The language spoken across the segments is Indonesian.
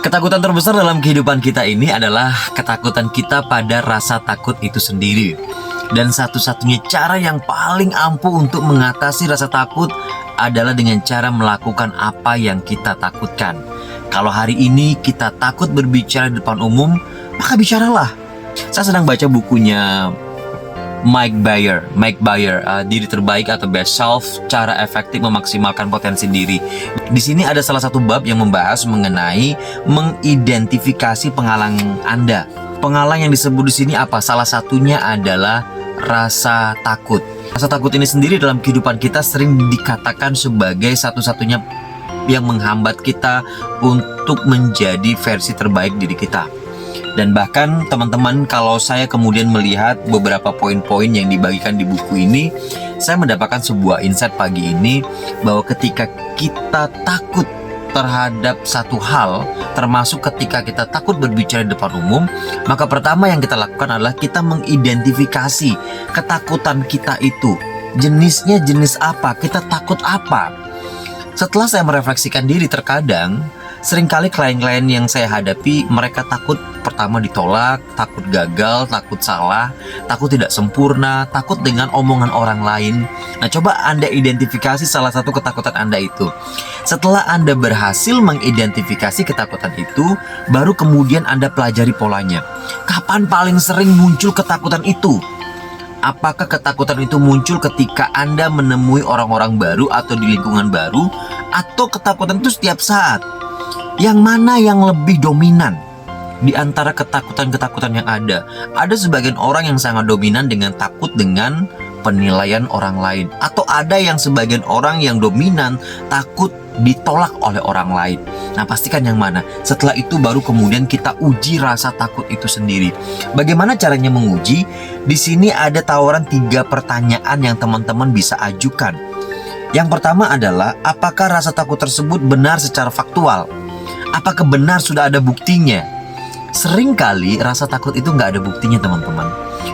Ketakutan terbesar dalam kehidupan kita ini adalah ketakutan kita pada rasa takut itu sendiri. Dan satu-satunya cara yang paling ampuh untuk mengatasi rasa takut adalah dengan cara melakukan apa yang kita takutkan. Kalau hari ini kita takut berbicara di depan umum, maka bicaralah. Saya sedang baca bukunya Mike Bayer, Diri Terbaik atau Best Self, Cara Efektif Memaksimalkan Potensi Diri. Di sini ada salah satu bab yang membahas mengenai mengidentifikasi penghalang Anda. Penghalang yang disebut di sini apa? Salah satunya adalah rasa takut. Rasa takut ini sendiri dalam kehidupan kita sering dikatakan sebagai satu-satunya yang menghambat kita untuk menjadi versi terbaik diri kita. Dan bahkan teman-teman, kalau saya kemudian melihat beberapa poin-poin yang dibagikan di buku ini, saya mendapatkan sebuah insight pagi ini bahwa ketika kita takut terhadap satu hal, termasuk ketika kita takut berbicara di depan umum, maka pertama yang kita lakukan adalah kita mengidentifikasi ketakutan kita itu. Jenisnya jenis apa? Kita takut apa? Setelah saya merefleksikan diri, terkadang seringkali klien-klien yang saya hadapi, mereka takut pertama ditolak, takut gagal, takut salah, takut tidak sempurna, takut dengan omongan orang lain. Nah, coba Anda identifikasi salah satu ketakutan Anda itu. Setelah Anda berhasil mengidentifikasi ketakutan itu, baru kemudian Anda pelajari polanya. Kapan paling sering muncul ketakutan itu? Apakah ketakutan itu muncul ketika Anda menemui orang-orang baru atau di lingkungan baru, atau ketakutan itu setiap saat? Yang mana yang lebih dominan di antara ketakutan-ketakutan yang ada? Ada sebagian orang yang sangat dominan dengan takut dengan penilaian orang lain, atau ada yang sebagian orang yang dominan takut ditolak oleh orang lain. Nah, pastikan yang mana. Setelah itu baru kemudian kita uji rasa takut itu sendiri. Bagaimana caranya menguji? Di sini ada tawaran 3 pertanyaan yang teman-teman bisa ajukan. Yang pertama adalah, apakah rasa takut tersebut benar secara faktual? Apakah benar sudah ada buktinya? Seringkali rasa takut itu nggak ada buktinya, teman-teman.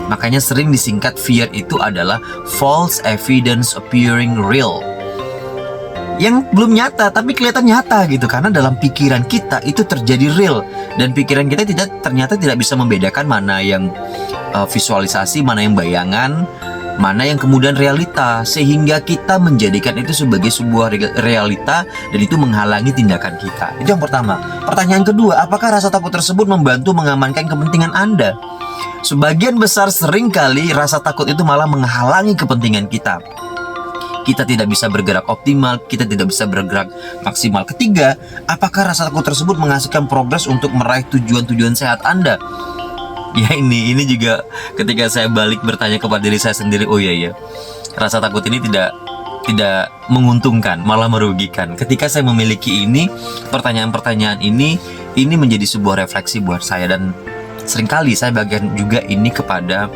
Makanya sering disingkat fear itu adalah false evidence appearing real. Yang belum nyata tapi kelihatan nyata gitu, karena dalam pikiran kita itu terjadi real, dan pikiran kita ternyata tidak bisa membedakan mana yang visualisasi, mana yang bayangan, mana yang kemudian realita, sehingga kita menjadikan itu sebagai sebuah realita dan itu menghalangi tindakan kita. Itu yang pertama. Pertanyaan kedua, apakah rasa takut tersebut membantu mengamankan kepentingan Anda? Sebagian besar seringkali rasa takut itu malah menghalangi kepentingan kita. Kita tidak bisa bergerak optimal, kita tidak bisa bergerak maksimal. Ketiga, apakah rasa takut tersebut menghasilkan progres untuk meraih tujuan-tujuan sehat Anda? Ya, ini juga ketika saya balik bertanya kepada diri saya sendiri, oh iya, rasa takut ini tidak menguntungkan, malah merugikan. Ketika saya memiliki ini, pertanyaan-pertanyaan ini menjadi sebuah refleksi buat saya, dan seringkali saya bagian juga ini kepada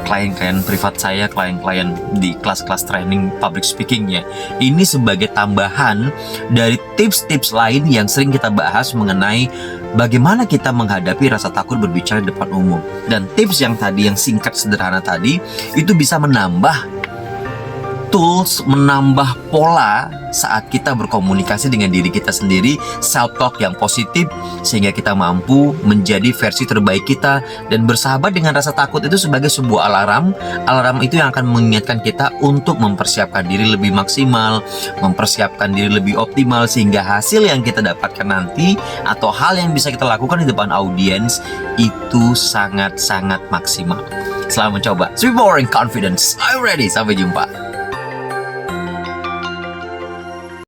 klien-klien privat saya, klien-klien di kelas-kelas training public speaking ya. Ini sebagai tambahan dari tips-tips lain yang sering kita bahas mengenai bagaimana kita menghadapi rasa takut berbicara di depan umum. Dan tips yang tadi, yang singkat sederhana tadi, itu bisa menambah tools, menambah pola saat kita berkomunikasi dengan diri kita sendiri, self-talk yang positif, sehingga kita mampu menjadi versi terbaik kita dan bersahabat dengan rasa takut itu sebagai sebuah alarm itu yang akan mengingatkan kita untuk mempersiapkan diri lebih maksimal, mempersiapkan diri lebih optimal, sehingga hasil yang kita dapatkan nanti atau hal yang bisa kita lakukan di depan audiens itu sangat-sangat maksimal. Selamat mencoba. Sweet Powering Confidence. I'm ready. Sampai jumpa.